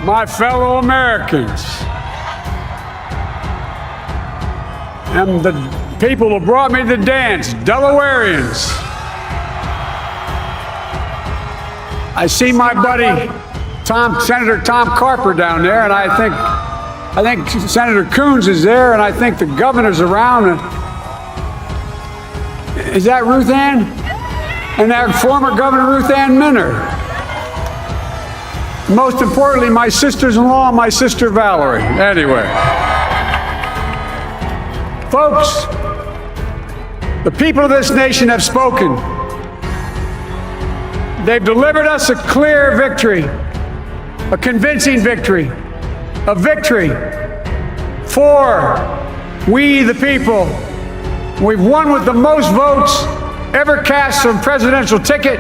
my fellow Americans, and the people who brought me to the dance, Delawareans. I see my buddy Senator Tom Carper down there, and I think Senator Coons is there, and I think the governor's around. Is that Ruth Ann? And that former Governor Ruth Ann Minner. Most importantly, my sisters-in-law, my sister Valerie. Anyway. Folks, the people of this nation have spoken. They've delivered us a clear victory, a convincing victory, a victory for we the people. We've won with the most votes ever cast on a presidential ticket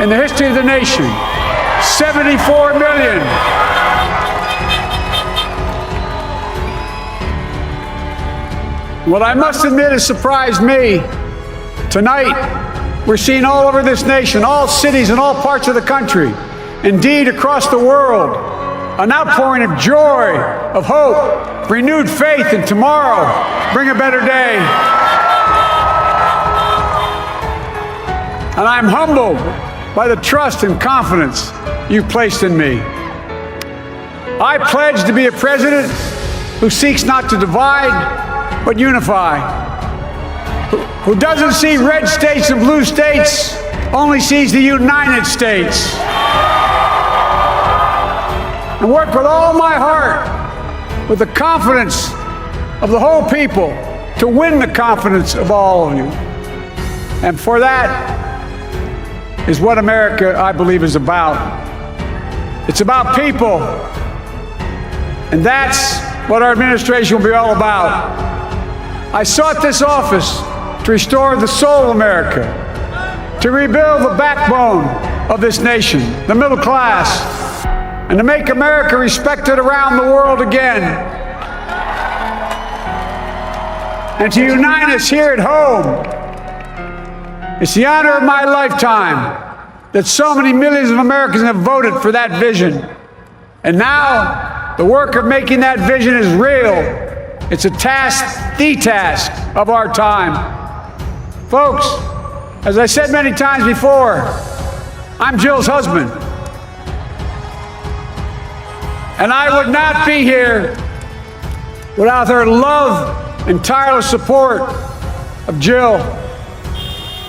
in the history of the nation. 74 million. What I must admit has surprised me. Tonight, we're seeing all over this nation, all cities and all parts of the country, indeed across the world, an outpouring of joy, of hope, renewed faith, and tomorrow bring a better day. And I'm humbled by the trust and confidence you've placed in me. I pledge to be a president who seeks not to divide, but unify, who doesn't see red states and blue states, only sees the United States. And work with all my heart, with the confidence of the whole people, to win the confidence of all of you. And for that is what America, I believe, is about. It's about people. And that's what our administration will be all about. I sought this office to restore the soul of America, to rebuild the backbone of this nation, the middle class, and to make America respected around the world again, and to unite us here at home. It's the honor of my lifetime that so many millions of Americans have voted for that vision. And now, the work of making that vision is real. It's a task, the task of our time. Folks, as I said many times before, I'm Jill's husband. And I would not be here without her love and tireless support of Jill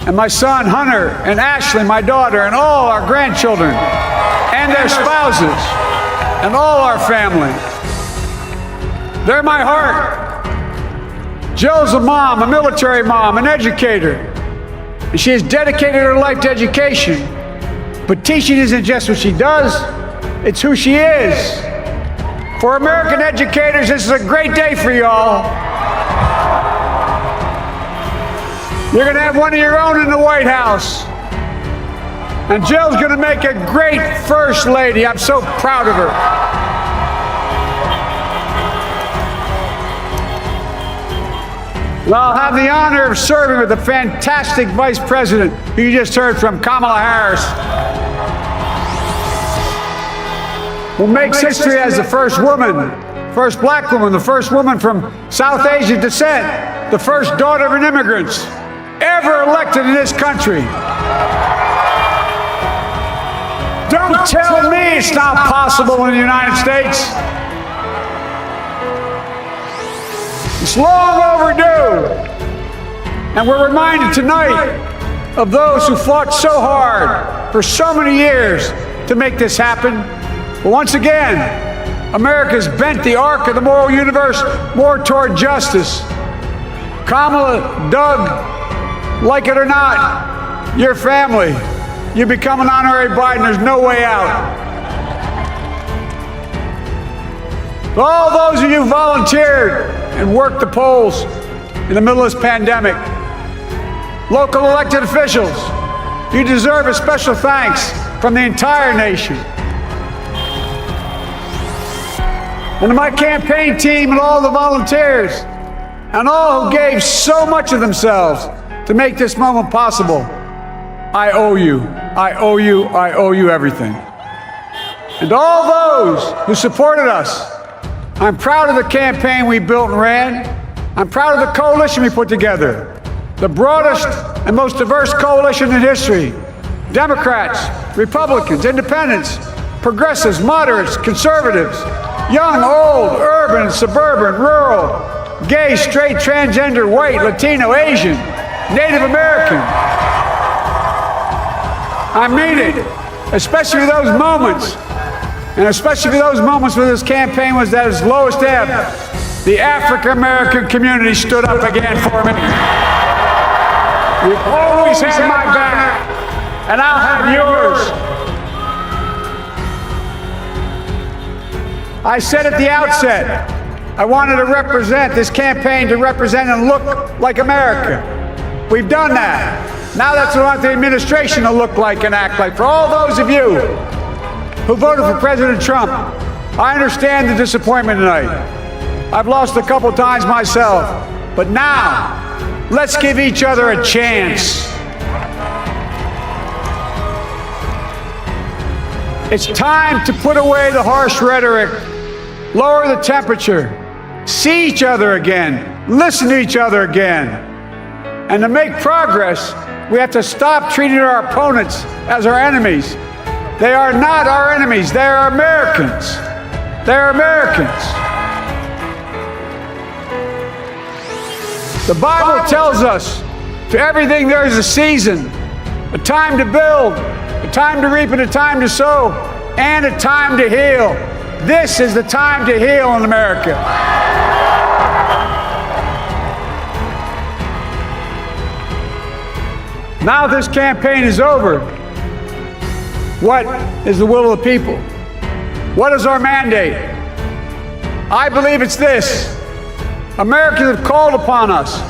and my son Hunter and Ashley, my daughter, and all our grandchildren and their spouses and all our family. They're my heart. Jill's a mom, a military mom, an educator. And she has dedicated her life to education. But teaching isn't just what she does, it's who she is. For American educators, this is a great day for y'all. You're going to have one of your own in the White House. And Jill's going to make a great First Lady. I'm so proud of her. And I'll have the honor of serving with the fantastic Vice President who you just heard from, Kamala Harris, who makes history as the first woman, first black woman, the first woman from South Asian descent, the first daughter of an immigrant ever elected in this country. Don't tell me it's not possible in the United States. It's long overdue. And we're reminded tonight of those who fought so hard for so many years to make this happen. But once again, America's bent the arc of the moral universe more toward justice. Kamala, Doug, like it or not, your family, you become an honorary Biden, there's no way out. All those of you who volunteered and worked the polls in the middle of this pandemic, local elected officials, you deserve a special thanks from the entire nation. And to my campaign team and all the volunteers, and all who gave so much of themselves to make this moment possible, I owe you. I owe you. I owe you everything. And to all those who supported us, I'm proud of the campaign we built and ran. I'm proud of the coalition we put together, the broadest and most diverse coalition in history. Democrats, Republicans, Independents, progressives, moderates, conservatives, young, old, urban, suburban, rural, gay, straight, transgender, white, Latino, Asian, Native American. I mean it, especially those moments, and especially those moments when this campaign was at its lowest ebb. The African American community stood up again for me. You've always had my back, and I'll have yours. I said at the outset, I wanted to represent this campaign to represent and look like America. We've done that. Now that's what I want the administration to look like and act like. For all those of you who voted for President Trump, I understand the disappointment tonight. I've lost a couple times myself, but now let's give each other a chance. It's time to put away the harsh rhetoric, lower the temperature, see each other again, listen to each other again. And to make progress, we have to stop treating our opponents as our enemies. They are not our enemies, they are Americans. They're Americans. The Bible tells us, to everything there is a season, a time to build, a time to reap and a time to sow, and a time to heal. This is the time to heal in America. Now this campaign is over. What is the will of the people? What is our mandate? I believe it's this. Americans have called upon us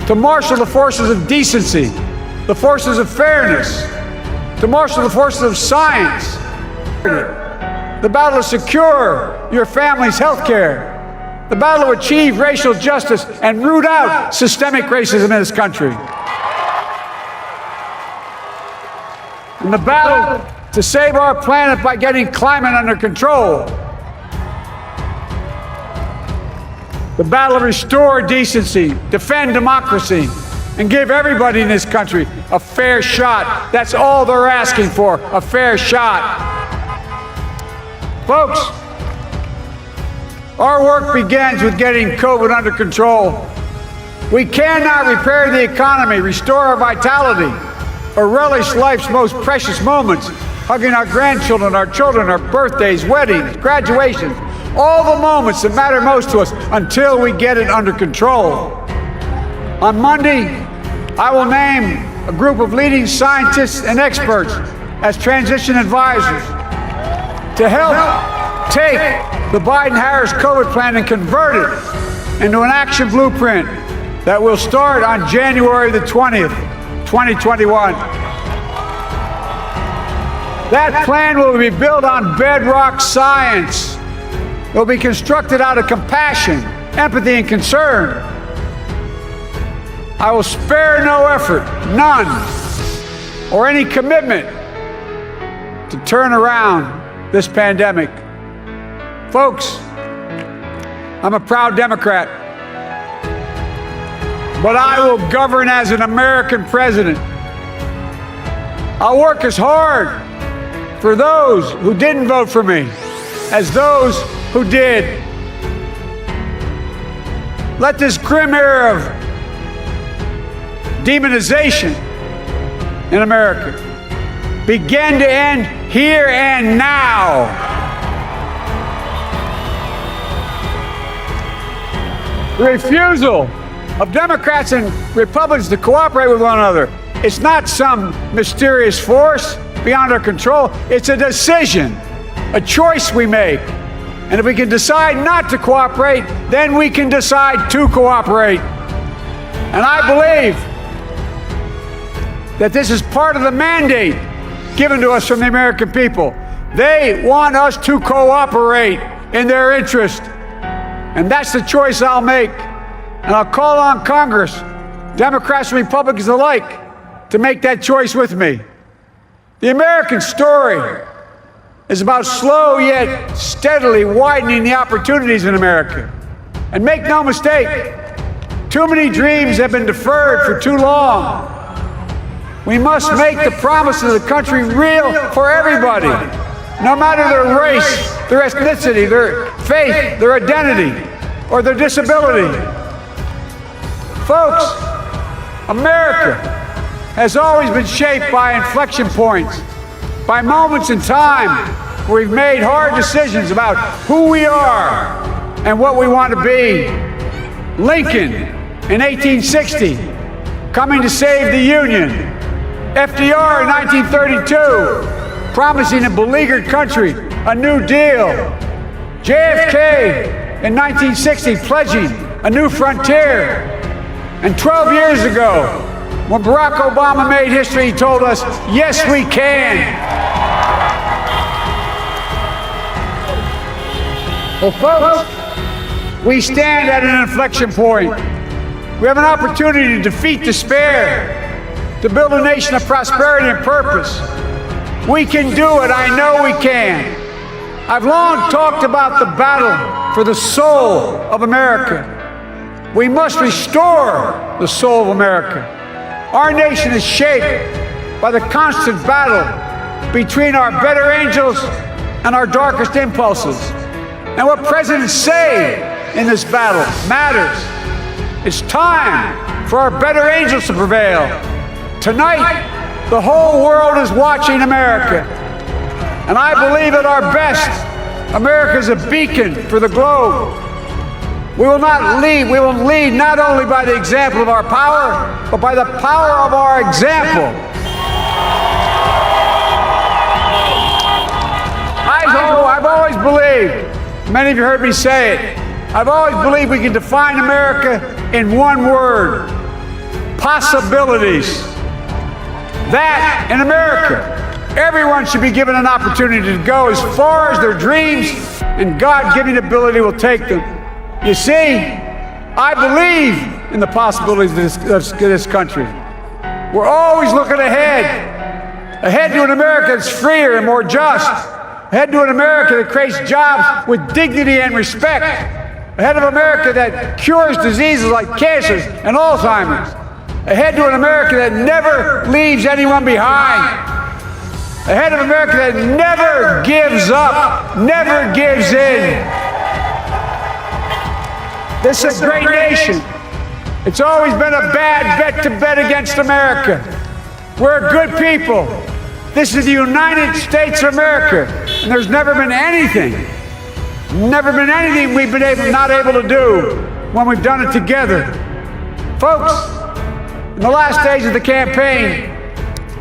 to marshal the forces of decency, the forces of fairness, to marshal the forces of science, the battle to secure your family's health care, the battle to achieve racial justice and root out systemic racism in this country, and the battle to save our planet by getting climate under control, the battle to restore decency, defend democracy, and give everybody in this country a fair shot. That's all they're asking for, a fair shot. Folks, our work begins with getting COVID under control. We cannot repair the economy, restore our vitality, or relish life's most precious moments, hugging our grandchildren, our children, our birthdays, weddings, graduations, all the moments that matter most to us until we get it under control. On Monday, I will name a group of leading scientists and experts as transition advisors to help take the Biden-Harris COVID plan and convert it into an action blueprint that will start on January the 20th, 2021. That plan will be built on bedrock science. It will be constructed out of compassion, empathy, and concern. I will spare no effort, none, or any commitment to turn around this pandemic. Folks, I'm a proud Democrat, but I will govern as an American president. I'll work as hard for those who didn't vote for me as those who did. Let this grim era of demonization in America begin to end here and now. The refusal of Democrats and Republicans to cooperate with one another, it's not some mysterious force beyond our control. It's a decision, a choice we make. And if we can decide not to cooperate, then we can decide to cooperate. And I believe that this is part of the mandate given to us from the American people. They want us to cooperate in their interest. And that's the choice I'll make. And I'll call on Congress, Democrats and Republicans alike, to make that choice with me. The American story is about slow yet steadily widening the opportunities in America. And make no mistake, too many dreams have been deferred for too long. We must make the promises of the country real for everybody, no matter their race, their ethnicity, their faith, their identity, or their disability. Folks, America has always been shaped by inflection points, by moments in time where we've made hard decisions about who we are and what we want to be. Lincoln in 1860, coming to save the Union. FDR in 1932, promising a beleaguered country a new deal. JFK in 1960, pledging a new frontier. And 12 years ago, when Barack Obama made history, he told us, yes, we can. Well, folks, we stand at an inflection point. We have an opportunity to defeat despair, to build a nation of prosperity and purpose. We can do it. I know we can. I've long talked about the battle for the soul of America. We must restore the soul of America. Our nation is shaped by the constant battle between our better angels and our darkest impulses. And what presidents say in this battle matters. It's time for our better angels to prevail. Tonight, the whole world is watching America. And I believe at our best, America is a beacon for the globe. We will lead not only by the example of our power, but by the power of our example. I've always believed, many of you heard me say it, I've always believed we can define America in one word: possibilities. That in America, everyone should be given an opportunity to go as far as their dreams and God-given ability will take them. You see, I believe in the possibilities of this country. We're always looking ahead to an America that's freer and more just, ahead to an America that creates jobs with dignity and respect, ahead of America that cures diseases like cancer and Alzheimer's, ahead to an America that never leaves anyone behind, ahead of America that never gives up, never gives in. This is a great nation. It's always been a bad bet to bet against America. We're good people. This is the United States of America, and there's never been anything we've been not able to do when we've done it together. Folks, in the last days of the campaign,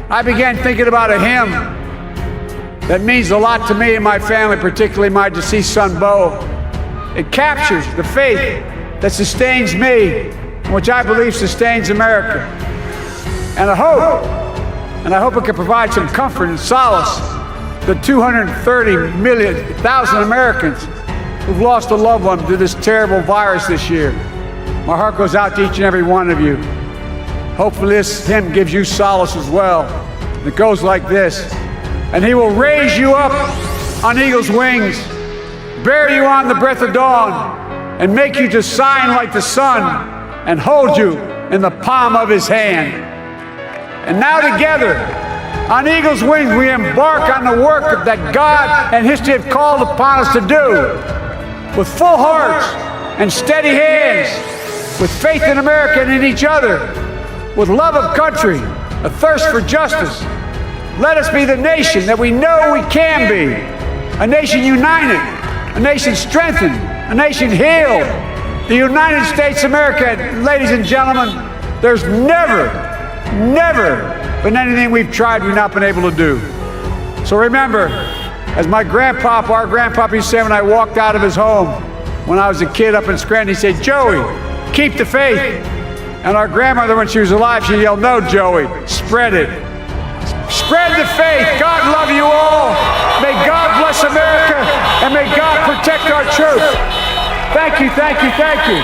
I began thinking about a hymn that means a lot to me and my family, particularly my deceased son, Bo. It captures the faith that sustains me, which I believe sustains America. And I hope it can provide some comfort and solace to 230,000 Americans who've lost a loved one to this terrible virus this year. My heart goes out to each and every one of you. Hopefully this hymn gives you solace as well. It goes like this: and he will raise you up on eagle's wings, bear you on the breath of dawn, and make you to shine like the sun, and hold you in the palm of his hand. And now together, on eagle's wings, we embark on the work that God and history have called upon us to do, with full hearts and steady hands, with faith in America and in each other, with love of country, a thirst for justice. Let us be the nation that we know we can be, a nation united, a nation strengthened, a nation healed. The United States of America, ladies and gentlemen, there's never been anything we've tried we've not been able to do. So remember, as our grandpapa used to say when I walked out of his home when I was a kid up in Scranton, he said, "Joey, keep the faith." And our grandmother, when she was alive, she yelled, "No, Joey, spread it. Spread the faith. God love you all. May God bless America, and may God protect our troops." Thank you, thank you, thank you.